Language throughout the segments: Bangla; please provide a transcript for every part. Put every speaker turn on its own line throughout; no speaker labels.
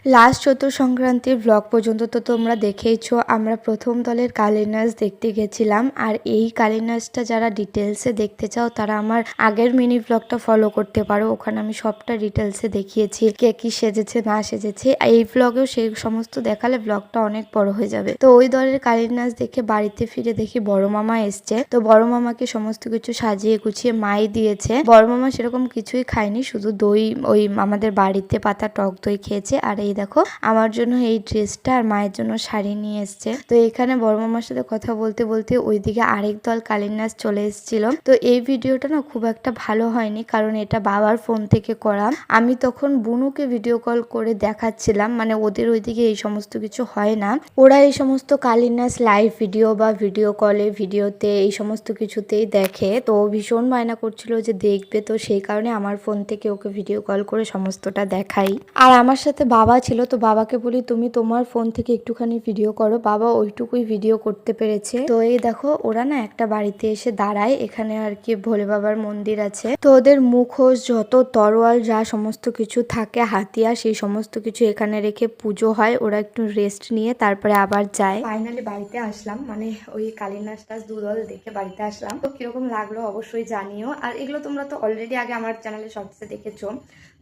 লাস্ট চতুর সংক্রান্তির ব্লগ পর্যন্ত তো তোমরা দেখেইছো, আমরা প্রথম দলের কালী নাচ দেখতে গেছিলাম। আর এই কালী নাচটা যারা ডিটেলসে দেখতে চাও তারা আমার আগের মিনি ব্লগটা ফলো করতে পারো, ওখানে আমি সবটা ডিটেলসে দেখিয়েছি কে কি সেজেছে না সেজেছে। এই ব্লগেও সেই সমস্ত দেখালে ব্লগটা অনেক বড় হয়ে যাবে। তো ওই দলের কালী নাচ দেখে বাড়িতে ফিরে দেখি বড় মামা এসছে। তো বড় মামাকে সমস্ত কিছু সাজিয়ে গুছিয়ে মাই দিয়েছে। বড় মামা সেরকম কিছুই খায়নি, শুধু দই ওই আমাদের বাড়িতে পাতা টক দই খেয়েছে। আর এই দেখো আমার জন্য এই ড্রেসটা আর মায়ের জন্য শাড়ি নিয়ে এসছে। তো এখানে বড় মামার সাথে কথা বলতে বলতে ওইদিকে আরেক দল কালীর নাচ চলে এসেছিল। তো এই ভিডিওটা না খুব একটা ভালো হয়নি, কারণ এটা বাবার ফোন থেকে করা। আমি তখন বুনুকে ভিডিও কল করে দেখাচ্ছিলাম, মানে ওদের ওইদিকে এই সমস্ত কিছু হয় না, ওরা এই সমস্ত কালীর নাচ লাইভ ভিডিও বা ভিডিও কলে ভিডিওতে এই সমস্ত কিছুতেই দেখে। তো ভীষণ বায়না করছিল যে দেখবে, তো সেই কারণে আমার ফোন থেকে ওকে ভিডিও কল করে সমস্তটা দেখাই। আর আমার সাথে বাবা ছিল, তো বাবাকে বলি তুমি তোমার ফোন থেকে একটুখানি ভিডিও করো। বাবা ওইটুকুই ভিডিও করতে পেরেছে। তো এই দেখো ওরা না একটা বাড়িতে এসে দাঁড়ায়, এখানে আর কি ভোলে বাবার মন্দির আছে। তো ওদের মুখোশ যত তরোয়াল যা সমস্ত কিছু থাকে হাতিয়ার সেই সমস্ত কিছু এখানে রেখে পুজো হয়। ওরা একটু রেস্ট নিয়ে তারপরে আবার যায়। ফাইনালি বাড়িতে আসলাম, মানে ওই কালীর নাচটা দুদল দেখে বাড়িতে আসলাম। তো কিরকম লাগলো অবশ্যই জানিও। আর এগুলো তোমরা তো অলরেডি আগে আমার চ্যানেলে শর্টসে দেখেছো,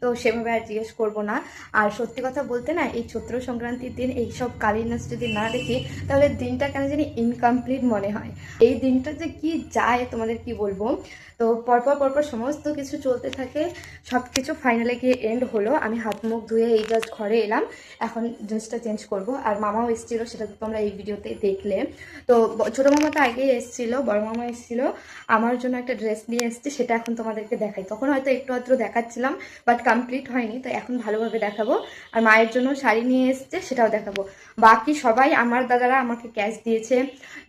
তো সেভাবে আর জিজ্ঞেস করবো না। আর সত্যি কথা বলতে না, এই চৈত্র সংক্রান্তির দিন এইসব কালীর নাচ যদি না দেখি তাহলে দিনটা কেন জানি ইনকমপ্লিট মনে হয়। এই দিনটা যে কি যায় তোমাদের কি বলবো। তো পরপর সমস্ত কিছু চলতে থাকে, সব কিছু ফাইনালে গিয়ে এন্ড হলো। আমি হাত মুখ ধুয়ে এই জাস্ট ঘরে এলাম, এখন ড্রেসটা চেঞ্জ করব। আর মামাও এসেছিলো, সেটা তো তোমরা এই ভিডিওতে দেখলে। তো ছোটো মামা তো আগেই এসেছিলো, বড় মামা এসেছিলো, আমার জন্য একটা ড্রেস নিয়ে এসেছে, সেটা এখন তোমাদেরকে দেখাই। তখন হয়তো একটু আধটু দেখাচ্ছিলাম, বাট কমপ্লিট হয়নি, তো এখন ভালোভাবে দেখাবো। আর মায়ের জন্য শাড়ি নিয়ে এসেছে, সেটাও দেখাবো। বাকি সবাই আমার দাদারা আমাকে ক্যাশ দিয়েছে।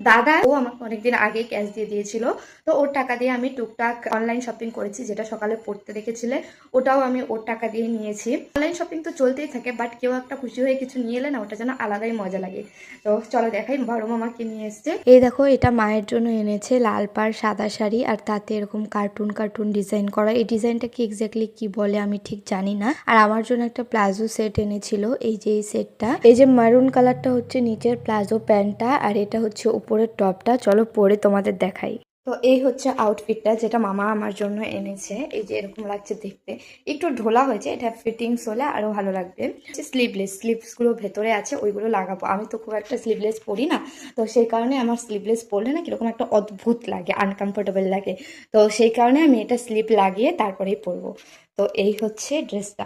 দাদা ও আমাকে অনেকদিন আগে ক্যাশ দিয়ে দিয়েছিল, তো ওর টাকা দিয়ে আমি টুকটাক অনলাইন শপিং করেছি, যেটা সকালে পড়তে দেখেছিলে ওটাও আমি ওর টাকা দিয়ে নিয়েছি। অনলাইন শপিং তো চলতেই থাকে, বাট কেউ একটা খুশি হয়ে কিছু নিয়ে এলে না ওটা যেন আলাদাই মজা লাগে। তো চলো দেখাই বড় মামাকে নিয়ে এসছে। এই দেখো এটা মায়ের জন্য এনেছে লাল পাড় সাদা শাড়ি, আর তাতে এরকম কার্টুন ডিজাইন করা। এই ডিজাইনটা কি এক্স্যাক্টলি কি বলে আমি ঠিক জানি না। আর আমার জন্য একটা প্লাজো সেট এনেছিল, এই যে এই সেটটা, এই যে মারুন কালারটা হচ্ছে নিচের প্লাজো প্যান্টটা, আর এটা হচ্ছে উপরের টপটা। চলো পরে তোমাদের দেখাই। তো এই হচ্ছে আউটফিটটা যেটা মামা আমার জন্য এনেছে। এই যে এরকম লাগছে দেখতে, একটু ঢোলা হয়েছে, এটা ফিটিংস হলে আরো ভালো লাগবে। স্লিভলেস, স্লিভসগুলো ভেতরে আছে, ওইগুলো লাগাবো। আমি তো খুব একটা স্লিভলেস পরি না, তো সেই কারণে আমার স্লিভলেস পরলে না কিরকম একটা অদ্ভুত লাগে, আনকমফোর্টেবল লাগে। তো সেই কারণে আমি এটা স্লিভ লাগিয়ে তারপরেই পরবো। তো এই হচ্ছে ড্রেসটা।